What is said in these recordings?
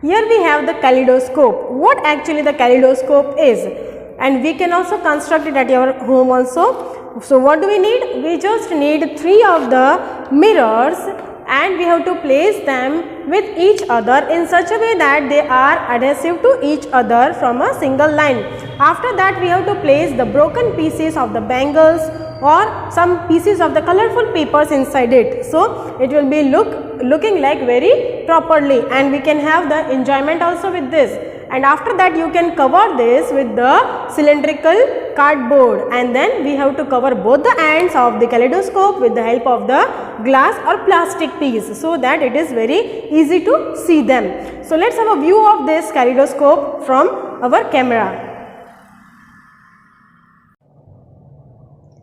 Here we have the kaleidoscope. What actually the kaleidoscope is, and we can also construct it at your home also. So what do we need? We just need 3 of the mirrors, and we have to place them with each other in such a way that they are adhesive to each other from a single line. After that, we have to place the broken pieces of the bangles or some pieces of the colorful papers inside it. So it will be looking like very properly, and we can have the enjoyment also with this. And after that, you can cover this with the cylindrical cardboard, and then we have to cover both the ends of the kaleidoscope with the help of the glass or plastic piece, so that it is very easy to see them. So let's have a view of this kaleidoscope from our camera.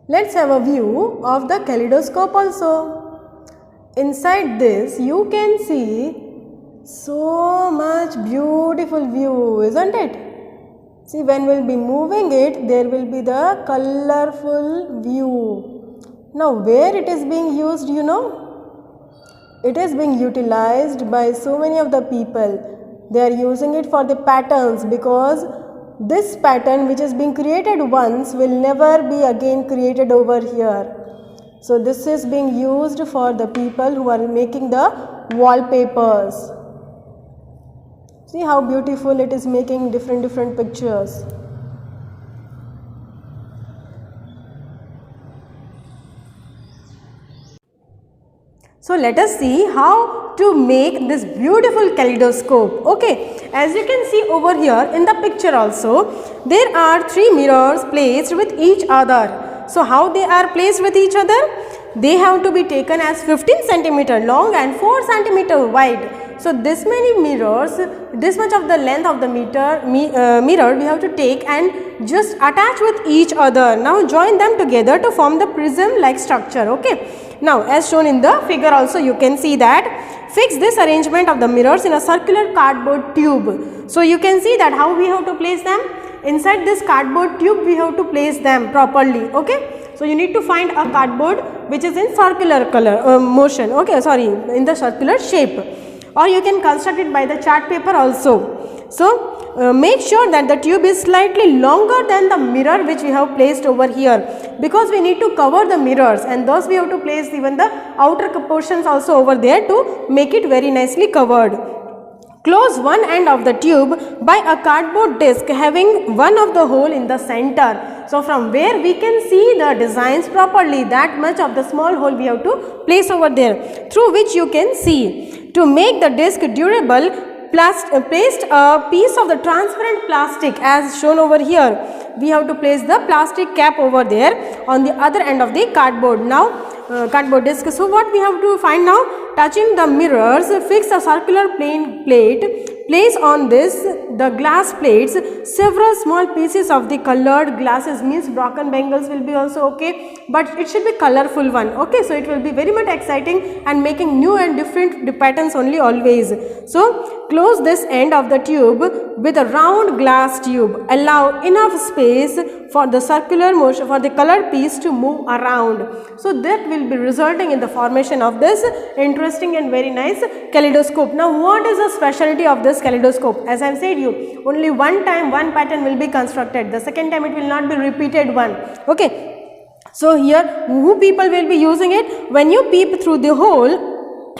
Let's have a view of the kaleidoscope also. Inside this you can see so much beautiful view, isn't it? See, when we'll be moving it, there will be the colorful view. Now where it is being used, you know? It is being utilized by so many of the people. They are using it for the patterns, because this pattern which is being created once will never be again created over here. So this is being used for the people who are making the wallpapers. See how beautiful it is, making different pictures. So let us see how to make this beautiful kaleidoscope. Okay, as you can see over here in the picture also, there are 3 mirrors placed with each other. So how they are placed with each other? They have to be taken as 15 cm long and 4 cm wide. So this many mirrors, this much of the length of the mirror we have to take and just attach with each other. Now join them together to form the prism like structure. Okay. Now as shown in the figure also, you can see that fix this arrangement of the mirrors in a circular cardboard tube. So you can see that how we have to place them. Inside this cardboard tube we have to place them properly. Okay. So you need to find a cardboard which is in circular motion. Okay, sorry, in the circular shape. Or you can construct it by the chart paper also. So make sure that the tube is slightly longer than the mirror which we have placed over here, because we need to cover the mirrors, and thus we have to place even the outer portions also over there to make it very nicely covered. Close one end of the tube by a cardboard disc having one of the hole in the center. So from where we can see the designs properly, that much of the small hole we have to place over there, through which you can see. To make the disc durable, placed a piece of the transparent plastic as shown over here. We have to place the plastic cap over there on the other end of the cardboard. Now cardboard disc. So what we have to find now? Touching the mirrors, fix a circular plate. Place on this the glass plates several small pieces of the colored glasses, means broken bangles will be also okay, but it should be colorful one. Okay, so it will be very much exciting and making new and different patterns only always. So close this end of the tube with a round glass tube. Allow enough space for the circular motion, for the colored piece to move around. So that will be resulting in the formation of this interesting and very nice kaleidoscope. Now what is the specialty of this kaleidoscope? As I have said you, only one time one pattern will be constructed. The second time it will not be repeated one. Okay. So here who people will be using it? When you peep through the hole,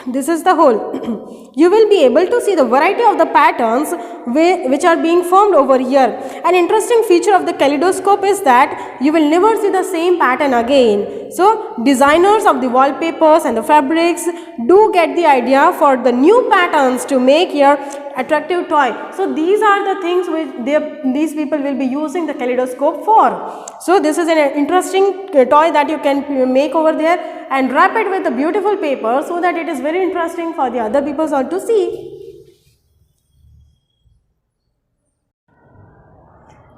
this is the hole, you will be able to see the variety of the patterns which are being formed over here. An interesting feature of the kaleidoscope is that you will never see the same pattern again. So designers of the wallpapers and the fabrics do get the idea for the new patterns to make your attractive toy. So these are the things which these people will be using the kaleidoscope for. So this is an interesting toy that you can make over there and wrap it with a beautiful paper, so that it is very interesting for the other people to see.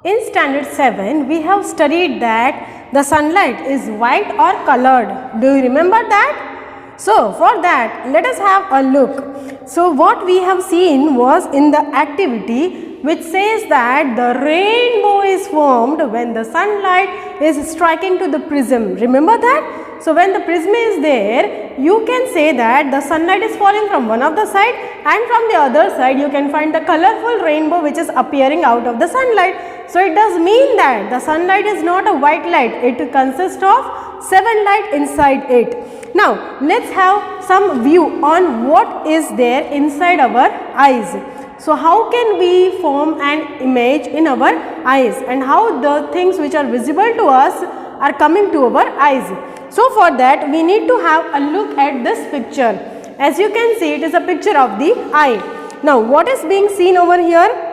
In standard 7, we have studied that the sunlight is white or colored. Do you remember that? So for that, let us have a look. So what we have seen was, in the activity, which says that the rainbow is formed when the sunlight is striking to the prism. Remember that? So when the prism is there, you can say that the sunlight is falling from one of the side, and from the other side you can find the colorful rainbow which is appearing out of the sunlight. So it does mean that the sunlight is not a white light, it consists of 7 light inside it. Now let's have some view on what is there inside our eyes. So how can we form an image in our eyes, and how the things which are visible to us are coming to our eyes. So for that we need to have a look at this picture. As you can see, it is a picture of the eye. Now what is being seen over here?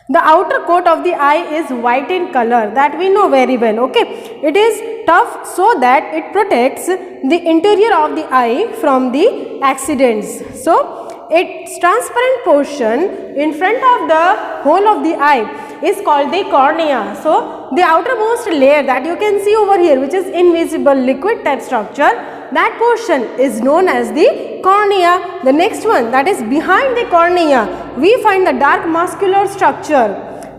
The outer coat of the eye is white in color, that we know very well. Okay, it is tough so that it protects the interior of the eye from the accidents. So its transparent portion in front of the whole of the eye is called the cornea. So the outermost layer that you can see over here, which is invisible liquid type structure, that portion is known as the cornea. The next one, that is behind the cornea, we find the dark muscular structure,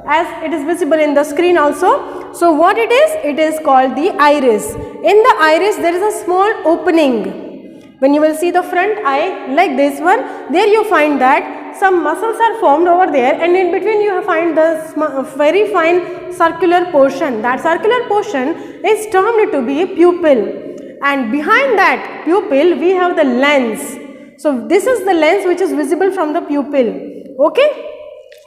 as it is visible in the screen also. So what it is? It is called the iris. In the iris there is a small opening. When you will see the front eye like this one, there you find that some muscles are formed over there, and in between you find the very fine circular portion. That circular portion is termed to be pupil, and behind that pupil we have the lens. So this is the lens which is visible from the pupil. Okay,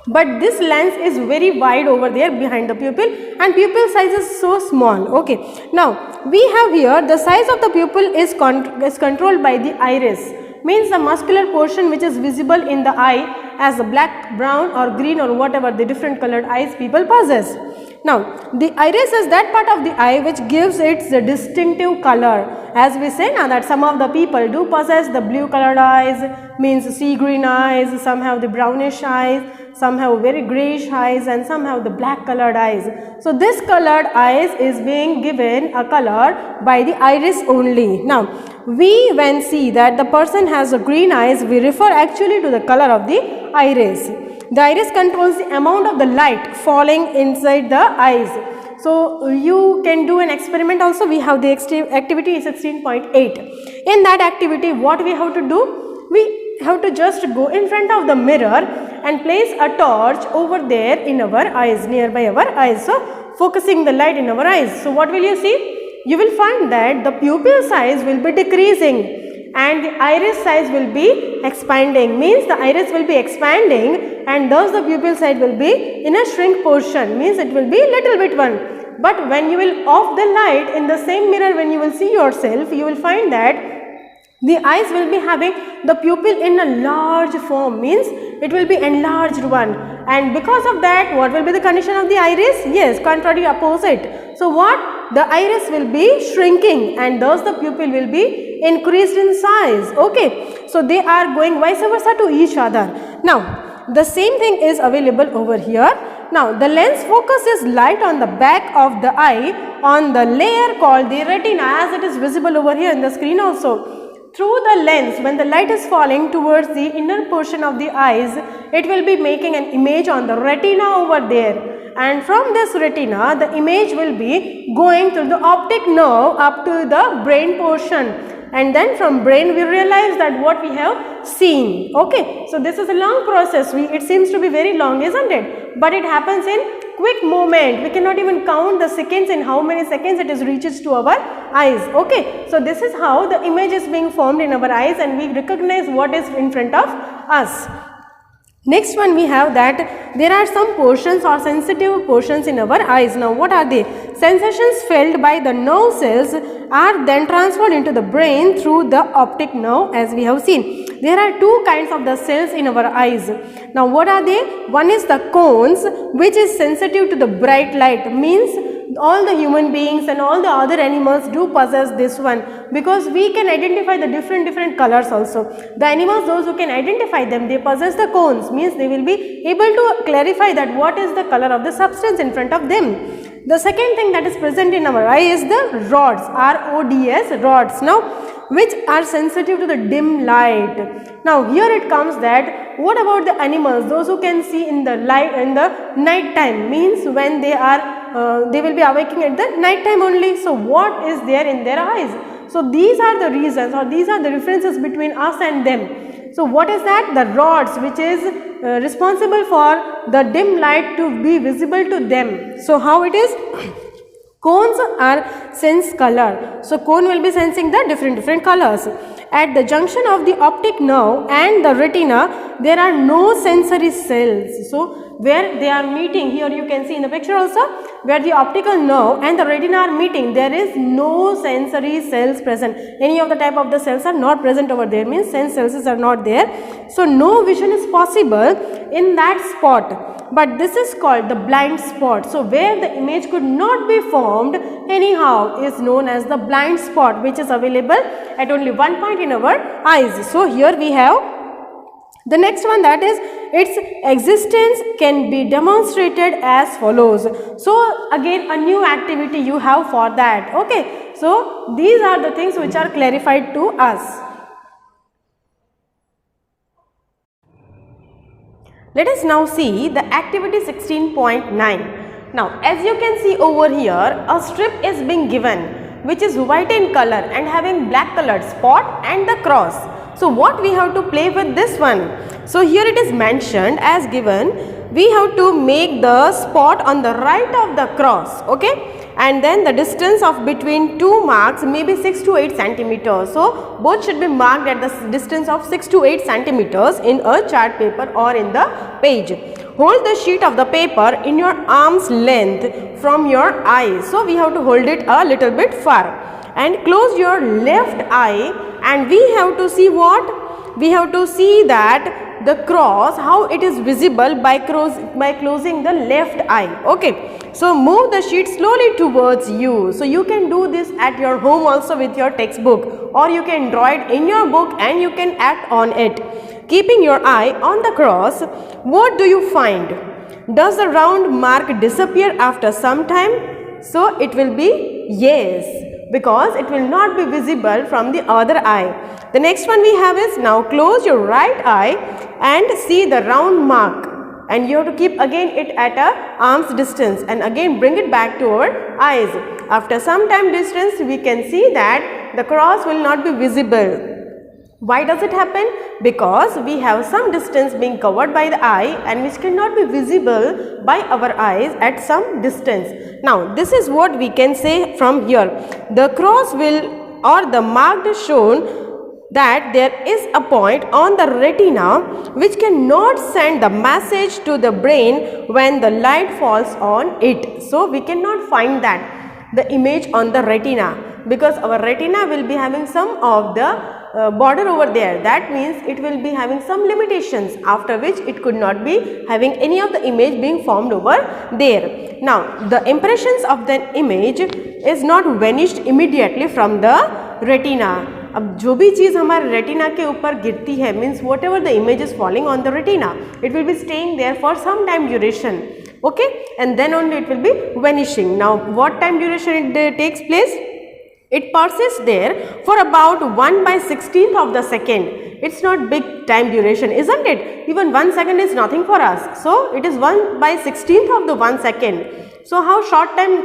but this lens is very wide over there behind the pupil, and pupil size is so small. Okay, now we have here the size of the pupil is controlled by the iris, means the muscular portion which is visible in the eye as a black, brown or green or whatever the different colored eyes people possess. Now the iris is that part of the eye which gives it the distinctive color. As we say now that some of the people do possess the blue colored eyes, means sea green eyes, some have the brownish eyes, some have very grayish eyes, and some have the black colored eyes. So this colored eyes is being given a color by the iris only. Now we when see that the person has a green eyes, we refer actually to the color of the iris. The iris controls the amount of the light falling inside the eyes. So you can do an experiment also. We have the activity 16.8. In that activity what we have to do? We have to just go in front of the mirror and place a torch over there in our eyes, nearby our eyes. So focusing the light in our eyes. So what will you see? You will find that the pupil size will be decreasing and the iris size will be expanding, means the iris will be expanding and thus the pupil size will be in a shrink portion, means it will be little bit one. But when you will off the light in the same mirror, when you will see yourself, you will find that the eyes will be having the pupil in a large form, means it will be enlarged one, and because of that what will be the condition of the iris? Yes, contrary opposite. So what? The iris will be shrinking and thus the pupil will be increased in size. Okay, so they are going vice versa to each other. Now the same thing is available over here. Now the lens focuses light on the back of the eye on the layer called the retina, as it is visible over here in the screen also. Through the lens, when the light is falling towards the inner portion of the eyes, it will be making an image on the retina over there, and from this retina the image will be going through the optic nerve up to the brain portion, and then from brain we realize that what we have seen. Okay, so this is a long process. It seems to be very long, isn't it? But it happens in quick moment. We cannot even count the seconds, in how many seconds it is reaches to our eyes. Okay, so this is how the image is being formed in our eyes and we recognize what is in front of us. Next one we have that there are some portions or sensitive portions in our eyes. Now what are they? Sensations felt by the nerve cells are then transferred into the brain through the optic nerve, as we have seen. There are two kinds of the cells in our eyes. Now what are they? One is the cones, which is sensitive to the bright light, means all the human beings and all the other animals do possess this one, because we can identify the different colors also. The animals, those who can identify them, they possess the cones, means they will be able to clarify that what is the color of the substance in front of them. The second thing that is present in our eye is the rods, R-O-D-S, rods. Now which are sensitive to the dim light. Now here it comes that what about the animals, those who can see in the light in the night time, means when they will be awaking at the night time only. So what is there in their eyes? So these are the reasons, or these are the differences between us and them. So what is that? The rods which is responsible for the dim light to be visible to them. So how it is? Cones are sense color. So cone will be sensing the different colors. At the junction of the optic nerve and the retina, there are no sensory cells. So where they are meeting, here you can see in the picture also, where the optical nerve and the retina are meeting, there is no sensory cells present. Any of the type of the cells are not present over there, means sense cells are not there. So no vision is possible in that spot. But this is called the blind spot. So where the image could not be formed anyhow is known as the blind spot, which is available at only one point in our eyes. So here we have the next one, that is its existence can be demonstrated as follows. So again a new activity you have for that. Okay. So these are the things which are clarified to us. Let us now see the activity 16.9. Now as you can see over here, a strip is being given which is white in color and having black colored spot and the cross. So what we have to play with this one? So here it is mentioned as given, we have to make the spot on the right of the cross, okay, and then the distance of between two marks may be 6 to 8 centimeters. So both should be marked at the distance of 6 to 8 centimeters in a chart paper or in the page. Hold the sheet of the paper in your arm's length from your eye. So we have to hold it a little bit far and close your left eye, and we have to see what? We have to see that the cross, how it is visible by closing the left eye. Okay. So move the sheet slowly towards you. So you can do this at your home also with your textbook, or you can draw it in your book and you can act on it. Keeping your eye on the cross, what do you find? Does the round mark disappear after some time? So it will be yes, because it will not be visible from the other eye. The next one we have is, now close your right eye and see the round mark, and you have to keep again it at a arm's distance and again bring it back to our eyes. After some time distance, we can see that the cross will not be visible. Why does it happen? Because we have some distance being covered by the eye and which cannot be visible by our eyes at some distance. Now this is what we can say from here. The cross will, or the mark is shown that there is a point on the retina which cannot send the message to the brain when the light falls on it. So we cannot find that, the image on the retina, because our retina will be having some of the border over there. That means it will be having some limitations, after which it could not be having any of the image being formed over there. Now the impressions of the image is not vanished immediately from the retina. अब जो भी चीज़ हमारे retina के ऊपर गिरती है, means whatever the image is falling on the retina, it will be staying there for some time duration, okay, and then only it will be vanishing. Now what time duration it takes place? It persists there for about 1/16th of the second. It's not big time duration, isn't it? Even 1 second is nothing for us. So it is 1/16th of the 1 second. So how short time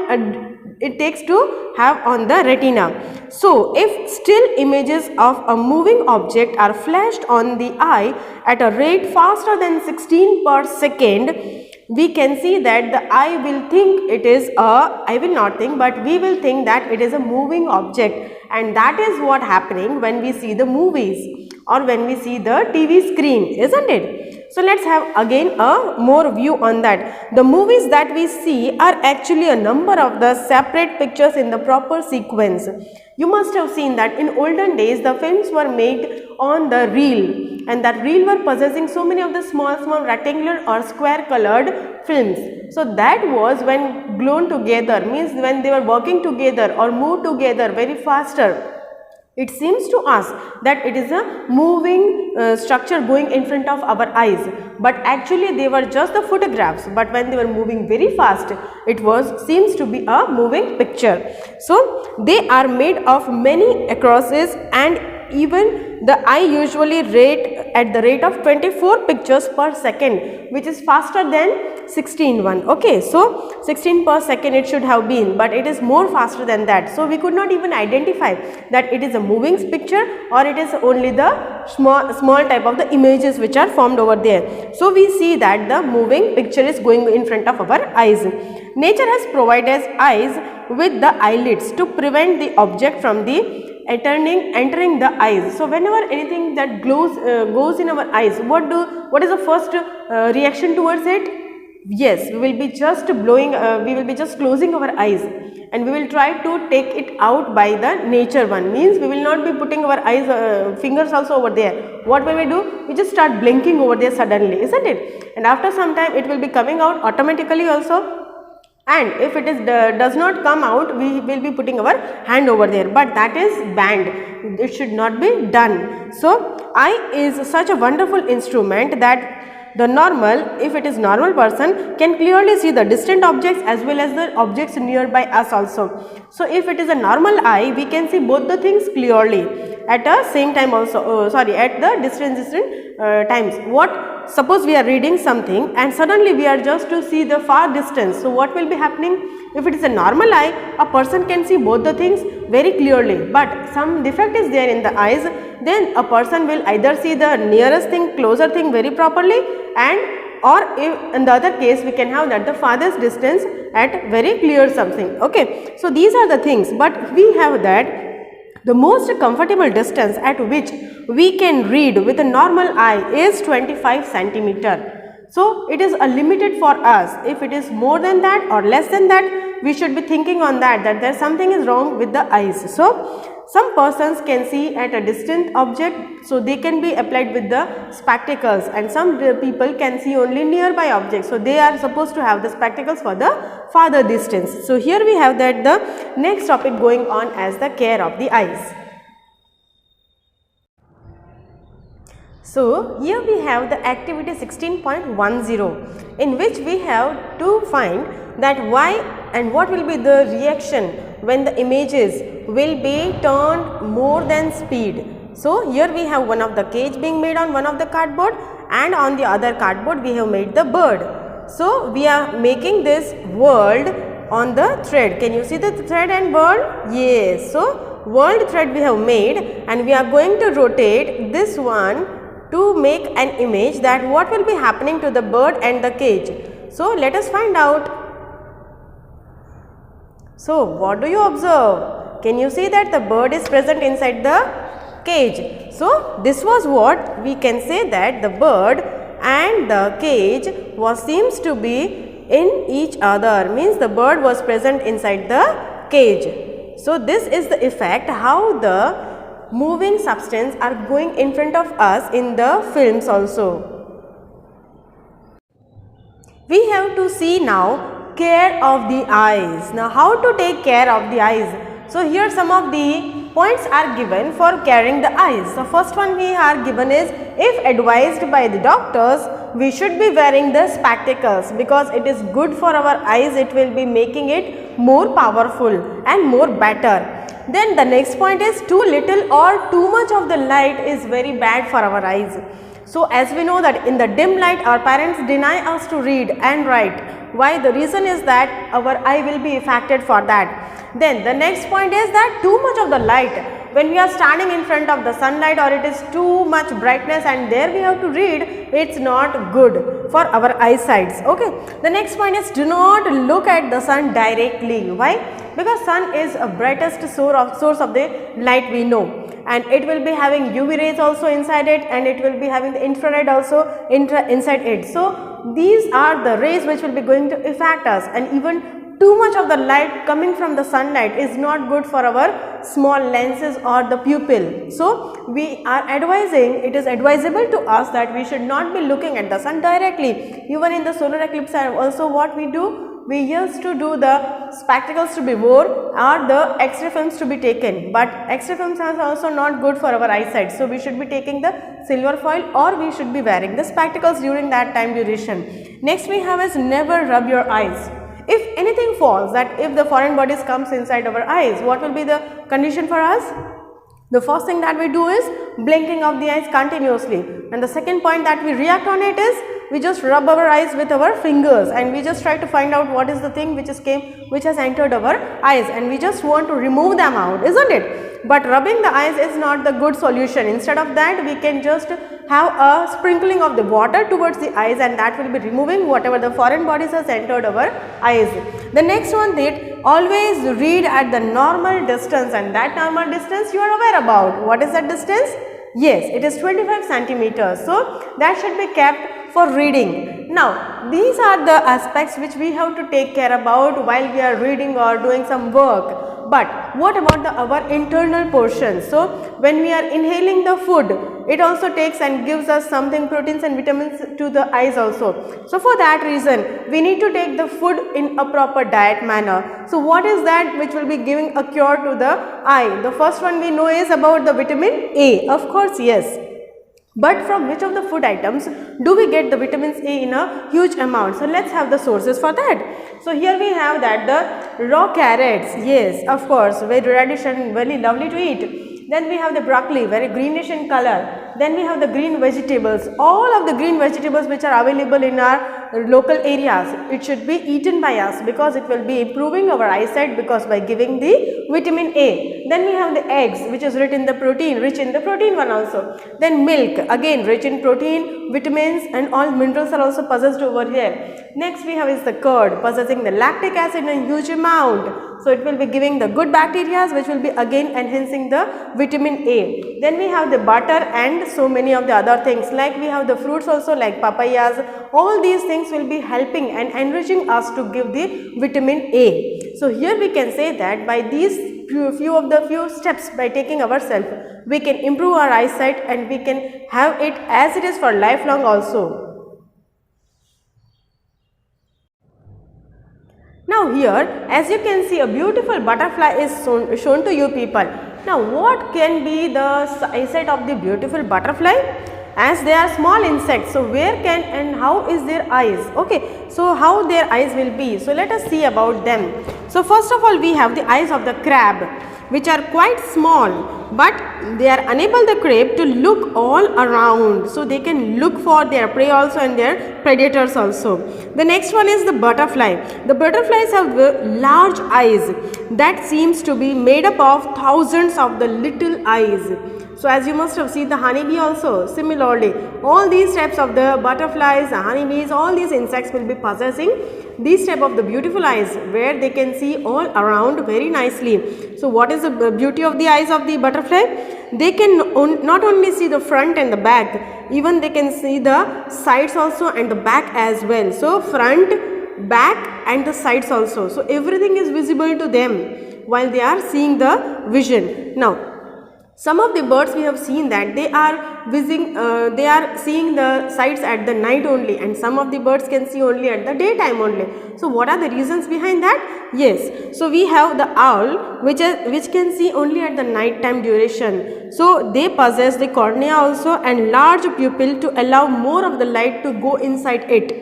it takes to have on the retina. So if still images of a moving object are flashed on the eye at a rate faster than 16 per second, we can see that the eye will think it is I will not think, but we will think that it is a moving object, and that is what happening when we see the movies or when we see the TV screen, isn't it? So let's have again a more view on that. The movies that we see are actually a number of the separate pictures in the proper sequence. You must have seen that in olden days the films were made on the reel, and that reel were possessing so many of the small rectangular or square colored films. So that was when glued together, means when they were working together or moved together very faster. It seems to us that it is a moving structure going in front of our eyes, but actually they were just the photographs, but when they were moving very fast, it seems to be a moving picture. So they are made of many acrosses, and even the eye usually rate at the rate of 24 pictures per second, which is faster than 16 one. Okay, so 16 per second it should have been, but it is more faster than that. So we could not even identify that it is a moving picture or it is only the small type of the images which are formed over there. So we see that the moving picture is going in front of our eyes. Nature has provided eyes with the eyelids to prevent the object from the entering the eyes. So whenever anything that goes in our eyes, what is the first reaction towards it? Yes, we will be just closing our eyes, and we will try to take it out by the nature one. Means we will not be putting our eyes fingers also over there. What will we do? We just start blinking over there suddenly, isn't it? And after some time it will be coming out automatically also. And if it is does not come out, we will be putting our hand over there, but that is banned. It should not be done. So eye is such a wonderful instrument that if it is normal person, can clearly see the distant objects as well as the objects nearby us also. So if it is a normal eye, we can see both the things clearly at a same time also, at the distant times. Suppose we are reading something and suddenly we are just to see the far distance. So what will be happening? If it is a normal eye, a person can see both the things very clearly, but some defect is there in the eyes, then a person will either see the nearest thing, closer thing very properly, or if in the other case we can have that the farthest distance at very clear something. Okay, so these are the things, but we have that the most comfortable distance at which we can read with a normal eye is 25 centimeter. So it is a limited for us. If it is more than that or less than that, we should be thinking on that there something is wrong with the eyes. So some persons can see at a distant object, so they can be applied with the spectacles, and some people can see only nearby objects, so they are supposed to have the spectacles for the farther distance. So here we have that the next topic going on as the care of the eyes. So here we have the activity 16.10, in which we have to find that why and what will be the reaction when the images will be turned more than speed. So here we have one of the cage being made on one of the cardboard, and on the other cardboard we have made the bird. So we are making this world on the thread. Can you see the thread and bird? Yes. So world thread we have made, and we are going to rotate this one to make an image that what will be happening to the bird and the cage. So let us find out. So what do you observe? Can you see that the bird is present inside the cage? So this was what we can say, that the bird and the cage seems to be in each other, means the bird was present inside the cage. So this is the effect how the moving substance are going in front of us in the films also. We have to see now care of the eyes. Now how to take care of the eyes? So here some of the points are given for caring the eyes. The first one we are given is, if advised by the doctors, we should be wearing the spectacles, because it is good for our eyes. It will be making it more powerful and more better. Then the next point is, too little or too much of the light is very bad for our eyes. So as we know that in the dim light our parents deny us to read and write. Why? The reason is that our eye will be affected for that. Then the next point is that too much of the light, when we are standing in front of the sunlight or it is too much brightness and there we have to read, it's not good for our eyesights. Okay. The next point is, do not look at the sun directly. Why? Because sun is a brightest source of the light we know, and it will be having UV rays also inside it, and it will be having the infrared also inside it. So these are the rays which will be going to affect us, and even too much of the light coming from the sunlight is not good for our small lenses or the pupil. So we are advising, it is advisable to us that we should not be looking at the sun directly. Even in the solar eclipse also what we do, we used to do the spectacles to be wore or the X-ray films to be taken, but X-ray films are also not good for our eyesight. So we should be taking the silver foil or we should be wearing the spectacles during that time duration. Next we have is never rub your eyes. If anything falls, that if the foreign bodies comes inside our eyes, what will be the condition for us? The first thing that we do is blinking of the eyes continuously, and the second point that we react on it is we just rub our eyes with our fingers and we just try to find out what is the thing which has entered our eyes, and we just want to remove them out, isn't it? But rubbing the eyes is not the good solution. Instead of that, we can just have a sprinkling of the water towards the eyes, and that will be removing whatever the foreign bodies has entered our eyes. The next one, that always read at the normal distance, and that normal distance you are aware about. What is that distance? Yes, it is 25 centimeters. So that should be kept for reading. Now, these are the aspects which we have to take care about while we are reading or doing some work. But what about our internal portion? So when we are inhaling the food, it also takes and gives us something, proteins and vitamins to the eyes also. So for that reason, we need to take the food in a proper diet manner. So what is that which will be giving a cure to the eye? The first one we know is about the vitamin A. Of course, yes. But from which of the food items do we get the vitamins A in a huge amount? So let's have the sources for that. So here we have that the raw carrots, yes, of course, very radish and very lovely to eat. Then we have the broccoli, very greenish in color. Then we have the green vegetables. All of the green vegetables which are available in our local areas, it should be eaten by us because it will be improving our eyesight because by giving the vitamin A. Then we have the eggs, which is rich in the protein one also. Then milk, again rich in protein, vitamins and all minerals are also possessed over here. Next we have is the curd, possessing the lactic acid in a huge amount. So it will be giving the good bacteria which will be again enhancing the vitamin A. Then we have the butter and so many of the other things, like we have the fruits also like papayas. All these things will be helping and enriching us to give the vitamin A. So here we can say that by these few steps, by taking ourselves, we can improve our eyesight and we can have it as it is for lifelong also. Now here, as you can see, a beautiful butterfly is shown to you people. Now what can be the eyesight of the beautiful butterfly? As they are small insects, so where can and how is their eyes? Okay, so how their eyes will be? So let us see about them. So first of all, we have the eyes of the crab, which are quite small, but they are unable, the crab, to look all around. So they can look for their prey also and their predators also. The next one is the butterfly. The butterflies have large eyes that seems to be made up of thousands of the little eyes. So as you must have seen the honeybee also, similarly, all these types of the butterflies, the honeybees, all these insects will be possessing these type of the beautiful eyes where they can see all around very nicely. So what is the beauty of the eyes of the butterfly? They can not only see the front and the back, even they can see the sides also and the back as well. So front, back and the sides also. So everything is visible to them while they are seeing the vision. Now, some of the birds we have seen that they are seeing the sights at the night only, and some of the birds can see only at the daytime only. So what are the reasons behind that? Yes, so we have the owl which can see only at the night time duration. So they possess the cornea also and large pupil to allow more of the light to go inside it.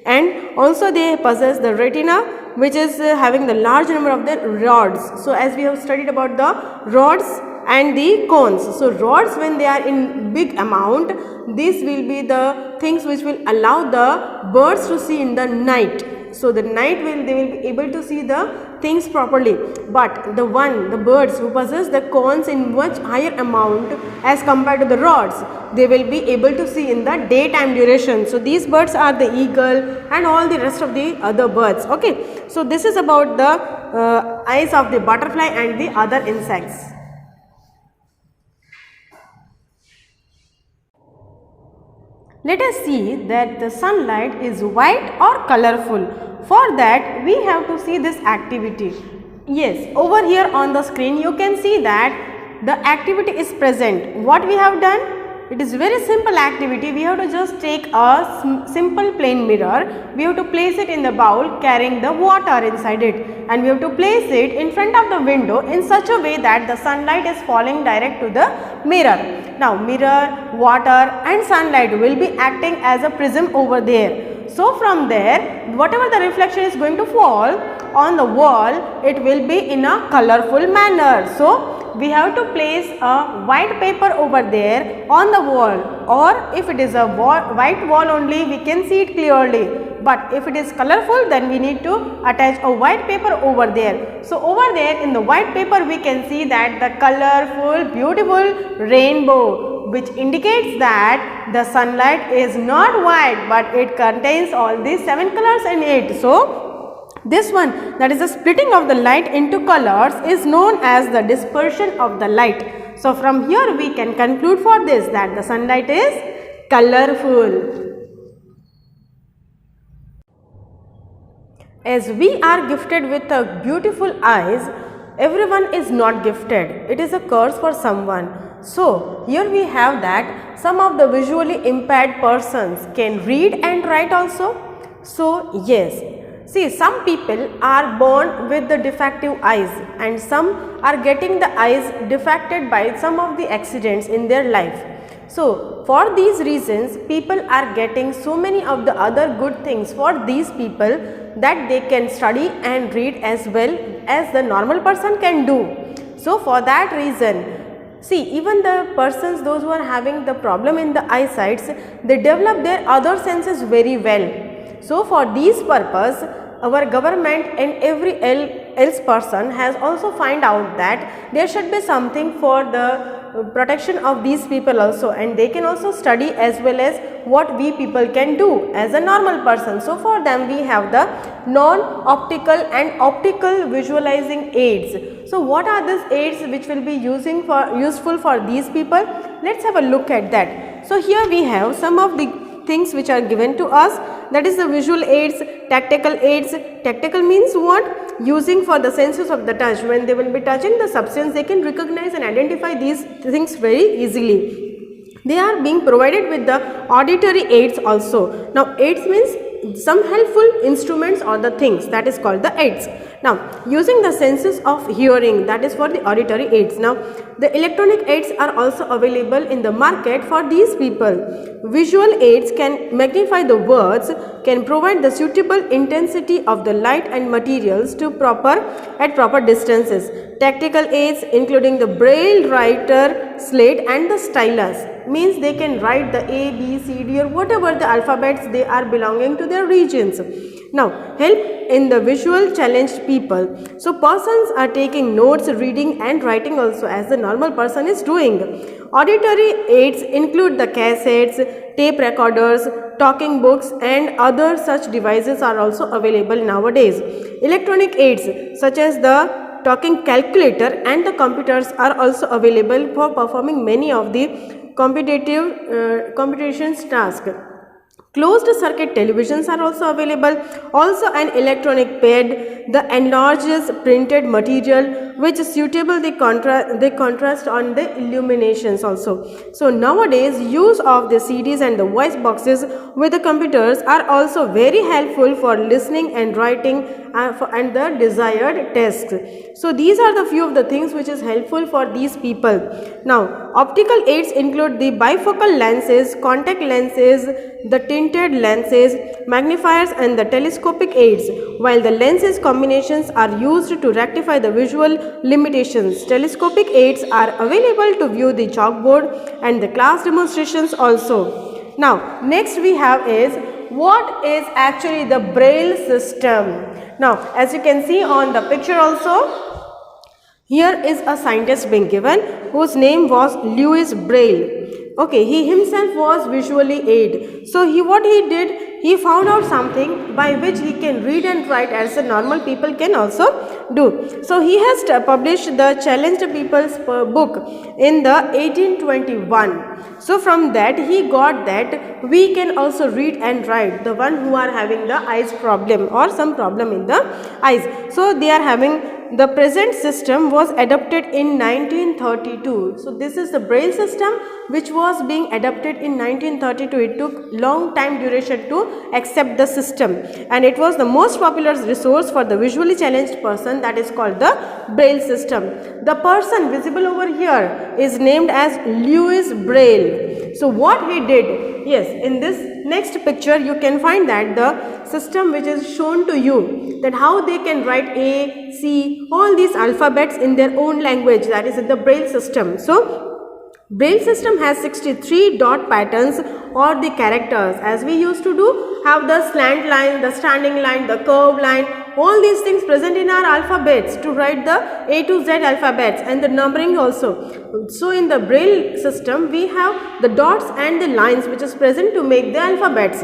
And also they possess the retina, which is having the large number of the rods. So as we have studied about the rods and the cones. So rods, when they are in big amount, this will be the things which will allow the birds to see in the night. So the night they will be able to see the things properly. But the birds who possess the cones in much higher amount as compared to the rods, they will be able to see in the daytime duration. So these birds are the eagle and all the rest of the other birds. Okay, so this is about the eyes of the butterfly and the other insects. Let us see that the sunlight is white or colorful. For that, we have to see this activity. Yes, over here on the screen you can see that the activity is present. What we have done? It is very simple activity. We have to just take a simple plain mirror. We have to place it in the bowl carrying the water inside it, and we have to place it in front of the window in such a way that the sunlight is falling direct to the mirror. Now mirror, water and sunlight will be acting as a prism over there. So from there, whatever the reflection is going to fall on the wall, it will be in a colorful manner. So we have to place a white paper over there on the wall, or if it is a white wall only, we can see it clearly. But if it is colorful, then we need to attach a white paper over there. So over there in the white paper, we can see that the colorful, beautiful rainbow, which indicates that the sunlight is not white, but it contains all these 7 colors in it. So this one, that is the splitting of the light into colors, is known as the dispersion of the light. So from here we can conclude for this that the sunlight is colorful. As we are gifted with a beautiful eyes, everyone is not gifted. It is a curse for someone. So here we have that some of the visually impaired persons can read and write also. So yes, see, some people are born with the defective eyes, and some are getting the eyes defected by some of the accidents in their life. So for these reasons, people are getting so many of the other good things for these people that they can study and read as well as the normal person can do. So for that reason, see, even the persons, those who are having the problem in the eyesight, they develop their other senses very well. So for these purpose, our government and every else person has also find out that there should be something for the protection of these people also, and they can also study as well as what we people can do as a normal person. So for them we have the non-optical and optical visualizing aids. So what are these aids which will be useful for these people? Let's have a look at that. So here we have some of the things which are given to us, that is the visual aids, tactile aids. Tactile means what? Using for the senses of the touch. When they will be touching the substance, they can recognize and identify these things very easily. They are being provided with the auditory aids also. Now aids means some helpful instruments or the things, that is called the aids. Now using the senses of hearing, that is for the auditory aids. Now the electronic aids are also available in the market for these people. Visual aids can magnify the words, can provide the suitable intensity of the light and materials to at proper distances. Tactile aids including the braille writer, slate and the stylus, means they can write the A, B, C, D or whatever the alphabets they are belonging to their regions. Now help in the visual challenged people. So persons are taking notes, reading and writing also as the normal person is doing. Auditory aids include the cassettes, tape recorders, talking books and other such devices are also available nowadays. Electronic aids such as the talking calculator and the computers are also available for performing many of the computations tasks. Closed circuit televisions are also available. Also an electronic pad, the enlarges printed material which is suitable the contrast on the illuminations also. So nowadays use of the CDs and the voice boxes with the computers are also very helpful for listening and writing and the desired tasks. So these are the few of the things which is helpful for these people. Now optical aids include the bifocal lenses, contact lenses, the tinted lenses, magnifiers and the telescopic aids, while the lenses combinations are used to rectify the visual limitations. Telescopic aids are available to view the chalkboard and the class demonstrations also. Now next we have is what is actually the Braille system. Now as you can see on the picture also, here is a scientist being given whose name was Louis Braille. Okay, he himself was visually aid. So what he did, he found out something by which he can read and write as the normal people can also do. So he has published the Challenged People's book in the 1821. So from that he got that we can also read and write, the one who are having the eyes problem or some problem in the eyes. So they are having the present system was adopted in 1932. So this is the Braille system which was being adopted in 1932. It took long time duration to accept the system, and it was the most popular resource for the visually challenged person, that is called the Braille system. The person visible over here is named as Louis Braille. So what he did, yes, in this next picture you can find that the system which is shown to you, that how they can write A, C, all these alphabets in their own language, that is in the Braille system. So Braille system has 63 dot patterns or the characters, as we used to do, have the slant line, the standing line, the curved line, all these things present in our alphabets to write the A to Z alphabets, and the numbering also. So in the Braille system we have the dots and the lines which is present to make the alphabets.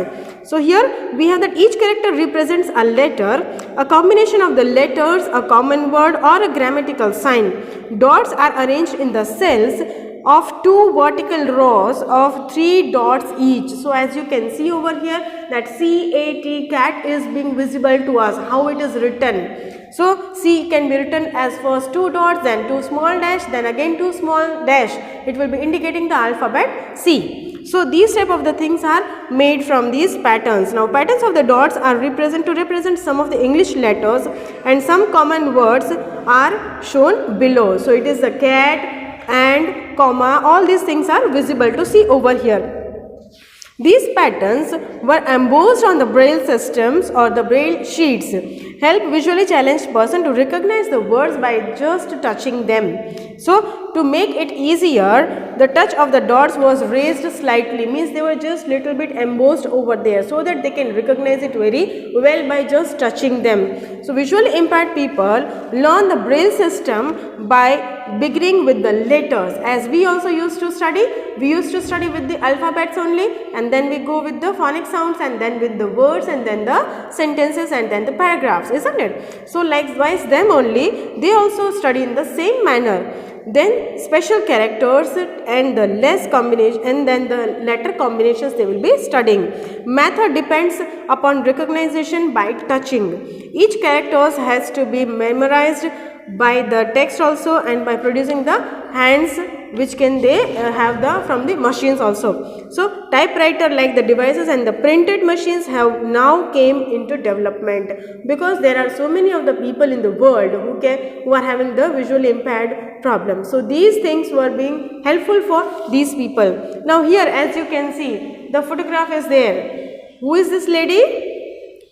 So here we have that each character represents a letter, a combination of the letters, a common word or a grammatical sign. Dots are arranged in the cells of two vertical rows of 3 dots each. So as you can see over here, that CAT, cat, is being visible to us, how it is written. So C can be written as first 2 dots, then 2 small dash, then again 2 small dash. It will be indicating the alphabet C. So these type of the things are made from these patterns. Now patterns of the dots are to represent some of the English letters, and some common words are shown below. So it is the cat and comma, all these things are visible to see over here. These patterns were embossed on the Braille systems or the Braille sheets, help visually challenged person to recognize the words by just touching them. So to make it easier, the touch of the dots was raised slightly, means they were just little bit embossed over there, so that they can recognize it very well by just touching them. So visually impaired people learn the Braille system by beginning with the letters, as we also used to study. We used to study with the alphabets only, and then we go with the phonic sounds, and then with the words, and then the sentences, and then the paragraphs, isn't it? So likewise them only, they also study in the same manner. Then special characters and the less combination, and then the letter combinations they will be studying. Method depends upon recognition by touching. Each character has to be memorized by the text also, and by producing the hands which can they have the from the machines also. So typewriter like the devices and the printed machines have now came into development, because there are so many of the people in the world who are having the visually impaired problem. So these things were being helpful for these people. Now here, as you can see, the photograph is there. Who is this lady?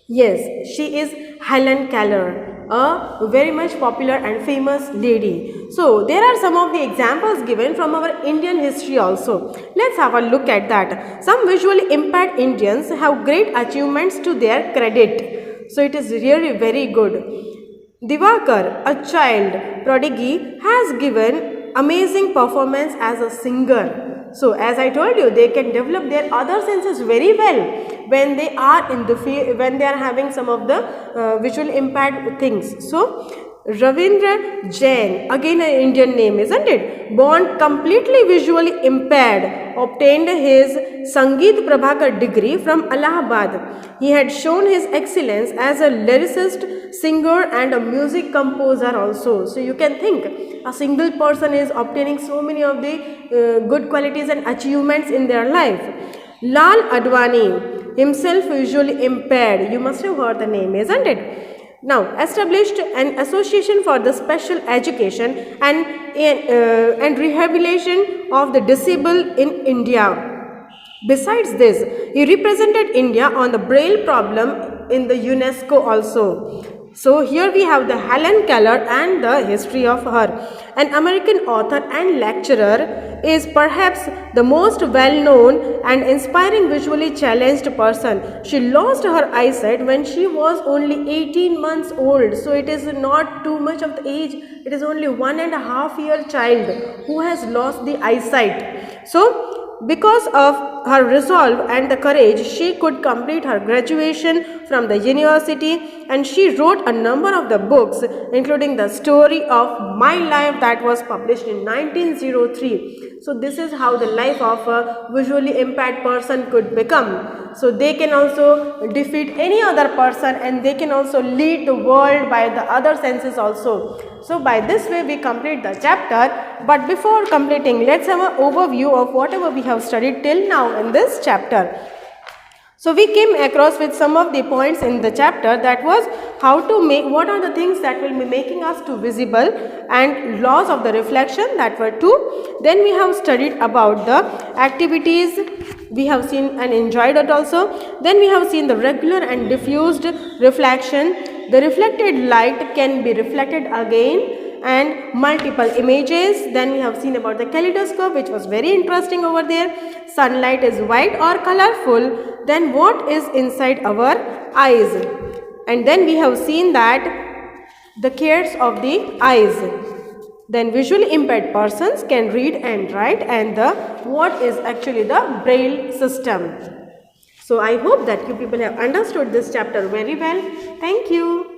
Yes, she is Helen Keller, a very much popular and famous lady. So there are some of the examples given from our Indian history also. Let's have a look at that. Some visually impaired Indians have great achievements to their credit. So it is really very good. Divakar, a child prodigy, has given amazing performance as a singer. So as I told you, they can develop their other senses very well when they are in the field, when they are having some of the visually impaired things. So Ravindra Jain, again an Indian name, isn't it? Born completely visually impaired, obtained his Sangeet Prabhakar degree from Allahabad. He had shown his excellence as a lyricist, singer and a music composer also. So you can think a single person is obtaining so many of the good qualities and achievements in their life. Lal Advani, himself visually impaired, you must have heard the name, isn't it? Now established an association for the special education and rehabilitation of the disabled in India. Besides this, he represented India on the Braille problem in the UNESCO also. So here we have the Helen Keller and the history of her. An American author and lecturer, is perhaps the most well-known and inspiring visually challenged person. She lost her eyesight when she was only 18 months old. So it is not too much of the age. It is only 1.5-year child who has lost the eyesight. So because of her resolve and the courage, she could complete her graduation from the university, and she wrote a number of the books, including The Story of My Life that was published in 1903. So this is how the life of a visually impaired person could become. So they can also defeat any other person, and they can also lead the world by the other senses also. So by this way we complete the chapter, but before completing, let's have an overview of whatever we have studied till now in this chapter. So we came across with some of the points in the chapter, that was how to make, what are the things that will be making us to visible, and laws of the reflection, that were 2. Then we have studied about the activities, we have seen and enjoyed it also. Then we have seen the regular and diffused reflection. The reflected light can be reflected again, and multiple images. Then we have seen about the kaleidoscope, which was very interesting over there. Sunlight is white or colorful. Then what is inside our eyes, and then we have seen that the cares of the eyes. Then visually impaired persons can read and write, and the what is actually the braille system. So I hope that you people have understood this chapter very well. Thank you.